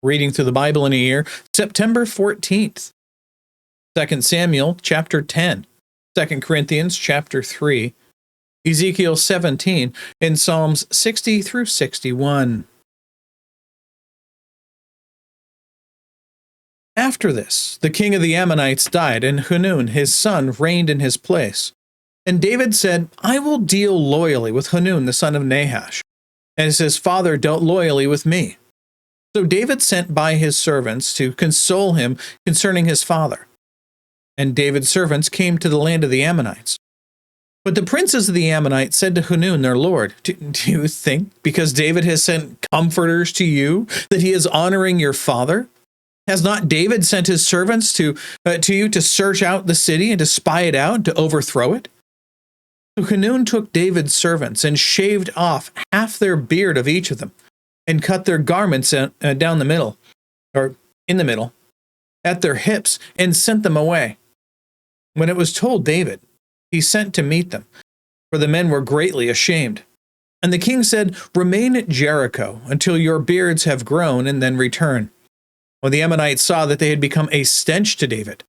Reading through the Bible in a year, September 14th, 2 Samuel chapter 10, 2 Corinthians chapter 3, Ezekiel 17, and Psalms 60 through 61. After this, the king of the Ammonites died, and Hanun, his son, reigned in his place. And David said, I will deal loyally with Hanun, the son of Nahash, as his father dealt loyally with me. So David sent by his servants to console him concerning his father. And David's servants came to the land of the Ammonites. But the princes of the Ammonites said to Hanun, their lord, do you think, because David has sent comforters to you, that he is honoring your father? Has not David sent his servants to you to search out the city and to spy it out and to overthrow it? So Hanun took David's servants and shaved off half their beard of each of them, and cut their garments down the middle, or in the middle, at their hips, and sent them away. When it was told David, he sent to meet them, for the men were greatly ashamed. And the king said, remain at Jericho until your beards have grown, and then return. When the Ammonites saw that they had become a stench to David,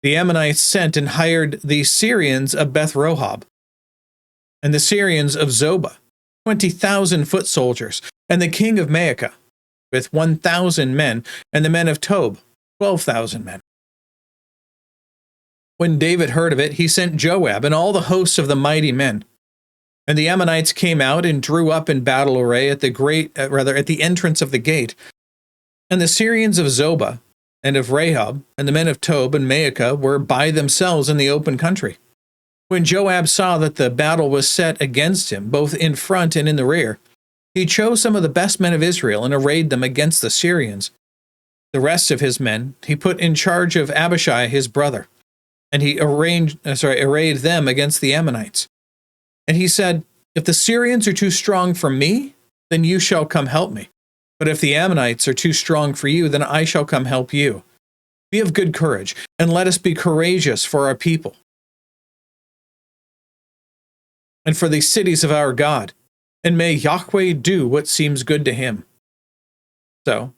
the Ammonites sent and hired the Syrians of Beth-Rehob, and the Syrians of Zobah, 20,000 foot soldiers, and the king of Maacah, with 1,000 men, and the men of Tob, 12,000 men. When David heard of it, he sent Joab and all the hosts of the mighty men. And the Ammonites came out and drew up in battle array at the entrance of the gate. And the Syrians of Zobah and of Rehob, and the men of Tob and Maacah were by themselves in the open country. When Joab saw that the battle was set against him, both in front and in the rear, he chose some of the best men of Israel and arrayed them against the Syrians. The rest of his men he put in charge of Abishai his brother, and he arrayed them against the Ammonites. And he said, if the Syrians are too strong for me, then you shall come help me. But if the Ammonites are too strong for you, then I shall come help you. Be of good courage, and let us be courageous for our people and for the cities of our God, and may Yahweh do what seems good to him. So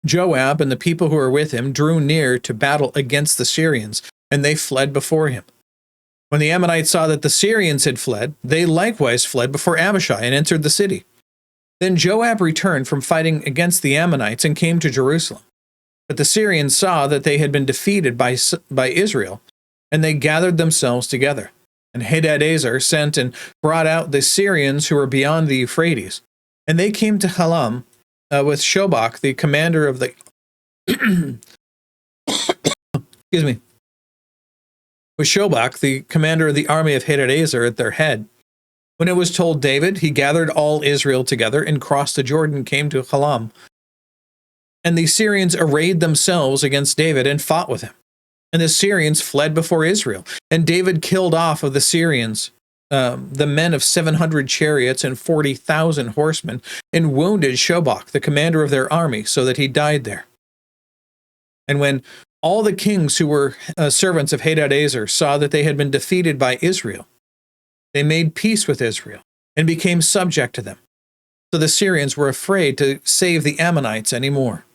Joab and the people who were with him drew near to battle against the Syrians, and they fled before him. When the Ammonites saw that the Syrians had fled, they likewise fled before Abishai and entered the city. Then Joab returned from fighting against the Ammonites and came to Jerusalem. But the Syrians saw that they had been defeated by Israel, and they gathered themselves together. And Hadadezer sent and brought out the Syrians who were beyond the Euphrates. And they came to Halam with Shobach, the commander of the with Shobach, the commander of the army of Hadadezer at their head. When it was told David, he gathered all Israel together and crossed the Jordan and came to Halam. And the Syrians arrayed themselves against David and fought with him. And the Syrians fled before Israel. And David killed off of the Syrians the men of 700 chariots and 40,000 horsemen, and wounded Shobach, the commander of their army, so that he died there. And when all the kings who were servants of Hadadezer saw that they had been defeated by Israel, they made peace with Israel and became subject to them. So the Syrians were afraid to save the Ammonites anymore.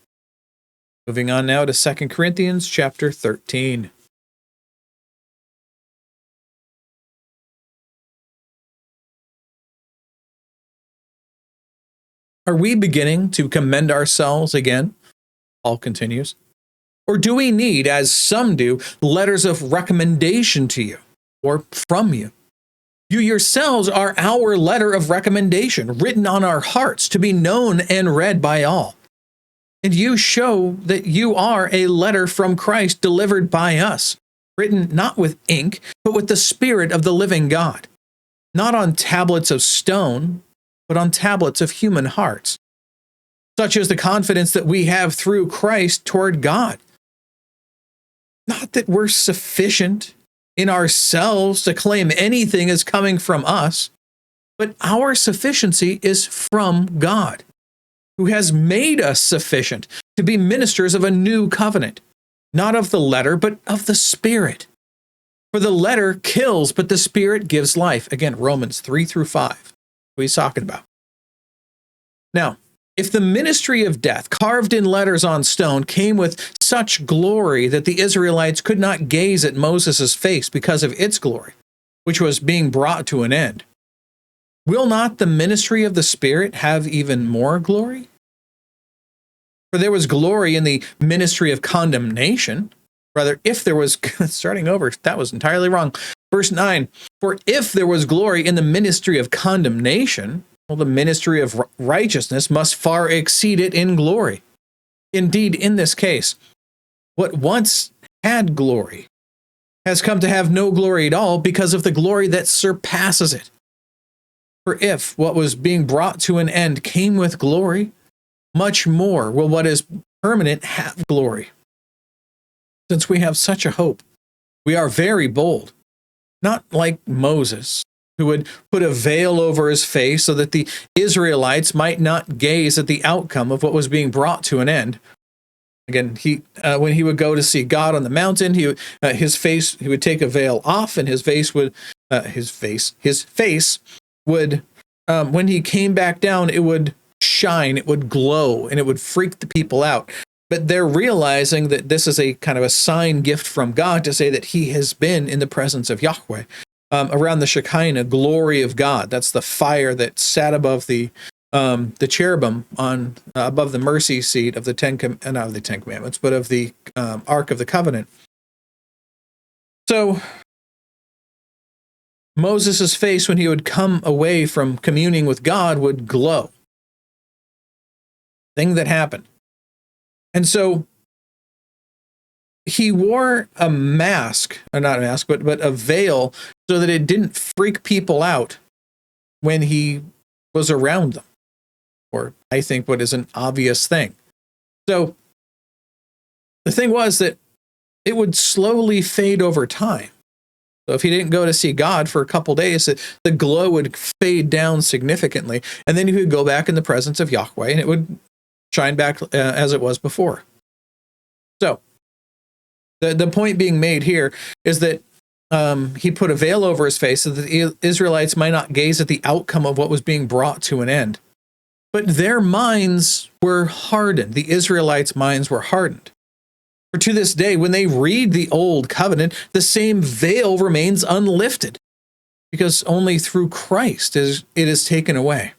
Moving on now to 2 Corinthians chapter 13. Are we beginning to commend ourselves again? Paul continues. Or do we need, as some do, letters of recommendation to you or from you? You yourselves are our letter of recommendation, written on our hearts to be known and read by all. And you show that you are a letter from Christ delivered by us, written not with ink, but with the Spirit of the living God, not on tablets of stone, but on tablets of human hearts. Such is the confidence that we have through Christ toward God. Not that we're sufficient in ourselves to claim anything as coming from us, but our sufficiency is from God, who has made us sufficient to be ministers of a new covenant, not of the letter, but of the Spirit. For the letter kills, but the Spirit gives life. Again, Romans 3 through 5. What he's talking about. Now, If the ministry of death, carved in letters on stone, came with such glory that the Israelites could not gaze at Moses' face because of its glory, which was being brought to an end, will not the ministry of the Spirit have even more glory? For there was glory in the ministry of condemnation. Rather, if there was, starting over, that was entirely wrong. Verse 9, for if there was glory in the ministry of condemnation, well, the ministry of righteousness must far exceed it in glory. Indeed, in this case, what once had glory has come to have no glory at all because of the glory that surpasses it. For if what was being brought to an end came with glory, much more will what is permanent have glory. Since we have such a hope, we are very bold, not like Moses, who would put a veil over his face so that the Israelites might not gaze at the outcome of what was being brought to an end. Again, when he would go to see God on the mountain, he would take a veil off, and his face would, when he came back down, it would shine, it would glow, and it would freak the people out. But they're realizing that this is a kind of a sign gift from God to say that he has been in the presence of Yahweh. Around the Shekinah glory of God. That's the fire that sat above the cherubim on above the mercy seat of the not of the Ten Commandments, but of the Ark of the Covenant. So Moses' face, when he would come away from communing with God, would glow. Thing that happened. And so he wore a mask, or not a mask, but a veil, so that it didn't freak people out when he was around them. Or I think what is an obvious thing. So the thing was that it would slowly fade over time. So if he didn't go to see God for a couple days, the glow would fade down significantly, and then he would go back in the presence of Yahweh, and it would shine back as it was before. So the point being made here is that he put a veil over his face so that the Israelites might not gaze at the outcome of what was being brought to an end. But their minds were hardened. The Israelites' minds were hardened. For to this day, when they read the Old Covenant, the same veil remains unlifted, because only through Christ it is taken away.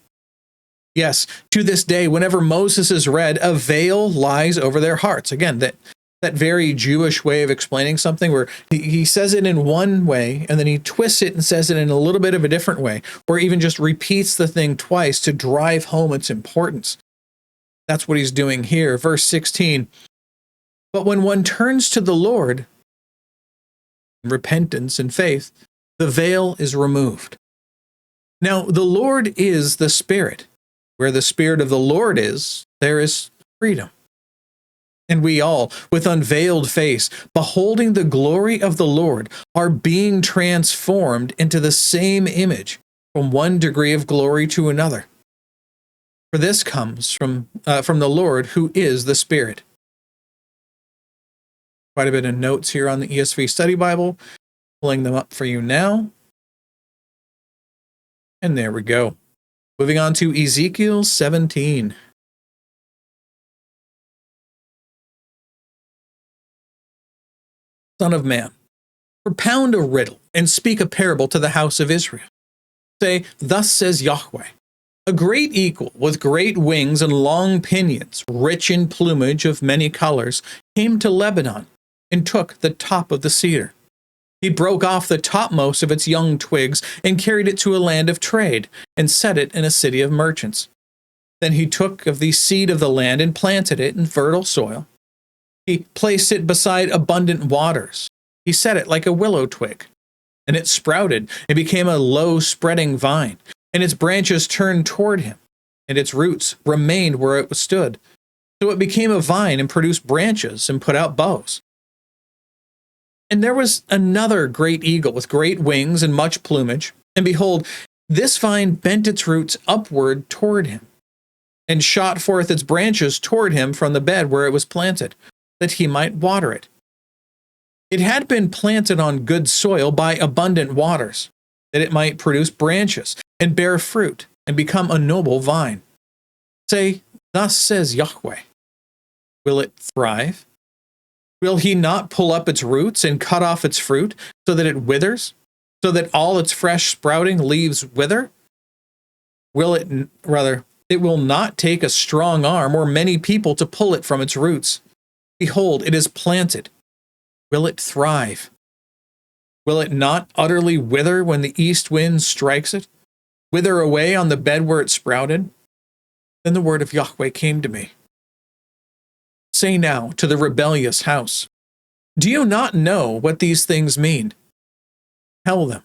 Yes, to this day, whenever Moses is read, a veil lies over their hearts. Again, that very Jewish way of explaining something where he says it in one way and then he twists it and says it in a little bit of a different way, or even just repeats the thing twice to drive home its importance. That's what he's doing here. Verse 16, but when one turns to the Lord, in repentance and faith, the veil is removed. Now, the Lord is the Spirit. Where the Spirit of the Lord is, there is freedom. And we all, with unveiled face, beholding the glory of the Lord, are being transformed into the same image from one degree of glory to another. For this comes from the Lord, who is the Spirit. Quite a bit of notes here on the ESV Study Bible. Pulling them up for you now. And there we go. Moving on to Ezekiel 17. Son of man, propound a riddle and speak a parable to the house of Israel. Say, thus says Yahweh, a great eagle with great wings and long pinions, rich in plumage of many colors, came to Lebanon and took the top of the cedar. He broke off the topmost of its young twigs and carried it to a land of trade and set it in a city of merchants. Then he took of the seed of the land and planted it in fertile soil. He placed it beside abundant waters. He set it like a willow twig, and it sprouted and became a low spreading vine, and its branches turned toward him, and its roots remained where it stood. So it became a vine and produced branches and put out boughs. And there was another great eagle with great wings and much plumage, and behold, this vine bent its roots upward toward him, and shot forth its branches toward him from the bed where it was planted, that he might water it. It had been planted on good soil by abundant waters, that it might produce branches and bear fruit and become a noble vine. Say, Thus says Yahweh. Will it thrive? Will he not pull up its roots and cut off its fruit so that it withers, so that all its fresh sprouting leaves wither? It will not take a strong arm or many people to pull it from its roots. Behold, it is planted. Will it thrive? Will it not utterly wither when the east wind strikes it? Wither away on the bed where it sprouted? Then the word of Yahweh came to me. Say now to the rebellious house, do you not know what these things mean? Tell them,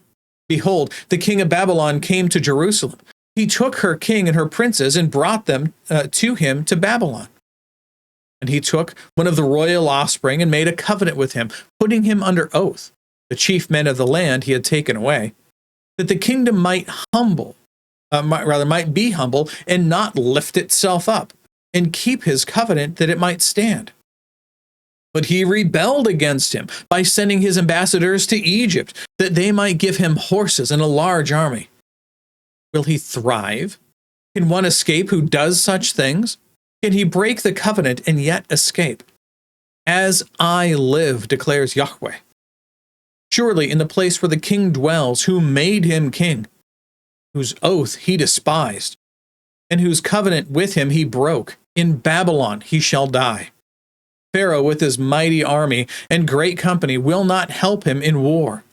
behold, the king of Babylon came to Jerusalem. He took her king and her princes and brought them to him to Babylon. And he took one of the royal offspring and made a covenant with him, putting him under oath, the chief men of the land he had taken away, that the kingdom might be humble and not lift itself up, and keep his covenant that it might stand. But he rebelled against him by sending his ambassadors to Egypt, that they might give him horses and a large army. Will he thrive? Can one escape who does such things? Can he break the covenant and yet escape? As I live, declares Yahweh. Surely in the place where the king dwells, who made him king, whose oath he despised, and whose covenant with him he broke, in Babylon he shall die. Pharaoh with his mighty army and great company will not help him in war,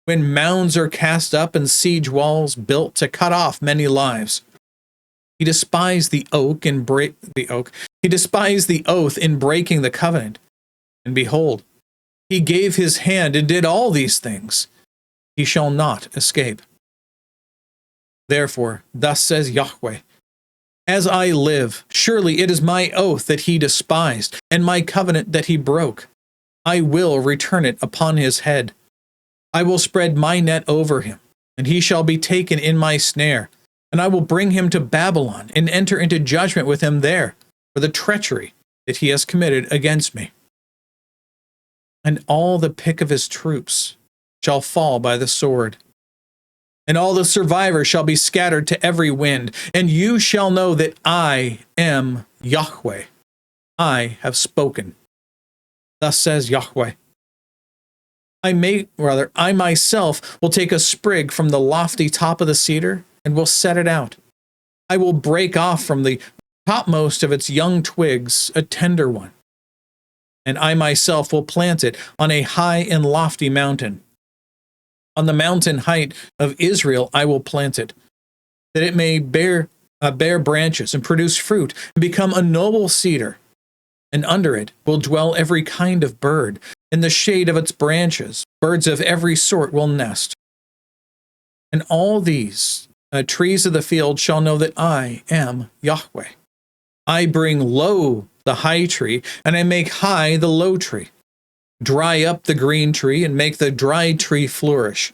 when mounds are cast up and siege walls built to cut off many lives. He despised the oak and He despised the oath in breaking the covenant. And behold, he gave his hand and did all these things. He shall not escape. Therefore, thus says Yahweh, as I live, surely it is my oath that he despised, and my covenant that he broke. I will return it upon his head. I will spread my net over him, and he shall be taken in my snare, and I will bring him to Babylon, and enter into judgment with him there, for the treachery that he has committed against me. And all the pick of his troops shall fall by the sword, and all the survivors shall be scattered to every wind, and you shall know that I am Yahweh. I have spoken. Thus says Yahweh. I myself will take a sprig from the lofty top of the cedar, and will set it out. I will break off from the topmost of its young twigs a tender one, and I myself will plant it on a high and lofty mountain. On the mountain height of Israel I will plant it, that it may bear branches and produce fruit and become a noble cedar. And under it will dwell every kind of bird. In the shade of its branches, birds of every sort will nest. And all these trees of the field shall know that I am Yahweh. I bring low the high tree, and I make high the low tree. Dry up the green tree and make the dry tree flourish.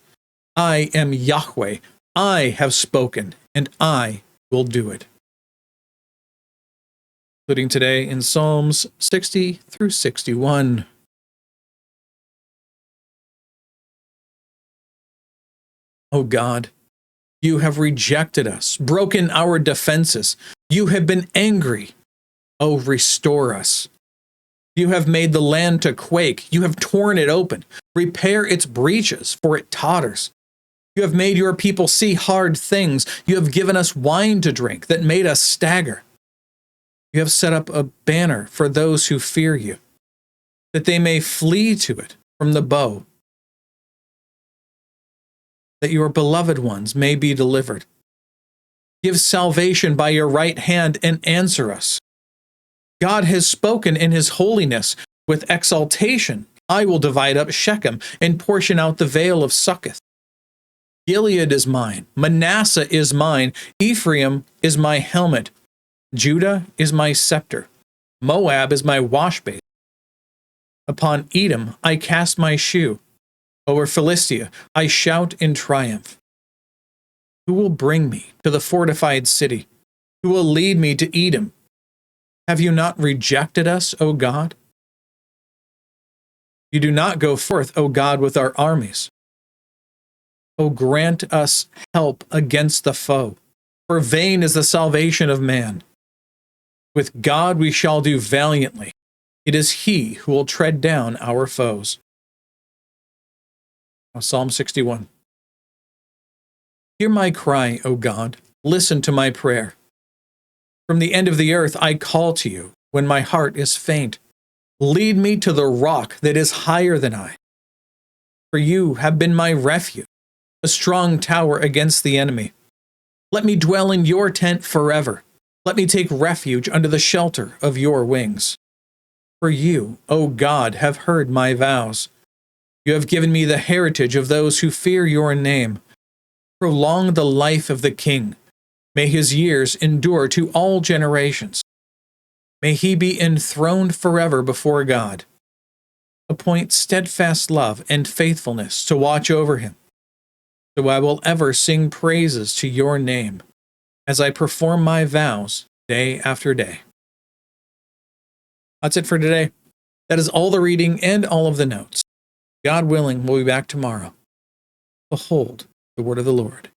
I am Yahweh. I have spoken, and I will do it. Including today in Psalms 60 through 61. O God, you have rejected us, broken our defenses. You have been angry. Oh, restore us. You have made the land to quake. You have torn it open. Repair its breaches, for it totters. You have made your people see hard things. You have given us wine to drink that made us stagger. You have set up a banner for those who fear you, that they may flee to it from the bow, that your beloved ones may be delivered. Give salvation by your right hand and answer us. God has spoken in his holiness. With exaltation, I will divide up Shechem and portion out the vale of Succoth. Gilead is mine, Manasseh is mine, Ephraim is my helmet, Judah is my scepter, Moab is my washbasin. Upon Edom I cast my shoe. Over Philistia I shout in triumph. Who will bring me to the fortified city? Who will lead me to Edom? Have you not rejected us, O God? You do not go forth, O God, with our armies. O grant us help against the foe, for vain is the salvation of man. With God we shall do valiantly. It is he who will tread down our foes. Now, Psalm 61. Hear my cry, O God. Listen to my prayer. From the end of the earth I call to you when my heart is faint. Lead me to the rock that is higher than I. For you have been my refuge, a strong tower against the enemy. Let me dwell in your tent forever. Let me take refuge under the shelter of your wings. For you, O God, have heard my vows. You have given me the heritage of those who fear your name. Prolong the life of the king. May his years endure to all generations. May he be enthroned forever before God. Appoint steadfast love and faithfulness to watch over him. So I will ever sing praises to your name as I perform my vows day after day. That's it for today. That is all the reading and all of the notes. God willing, we'll be back tomorrow. Behold the word of the Lord.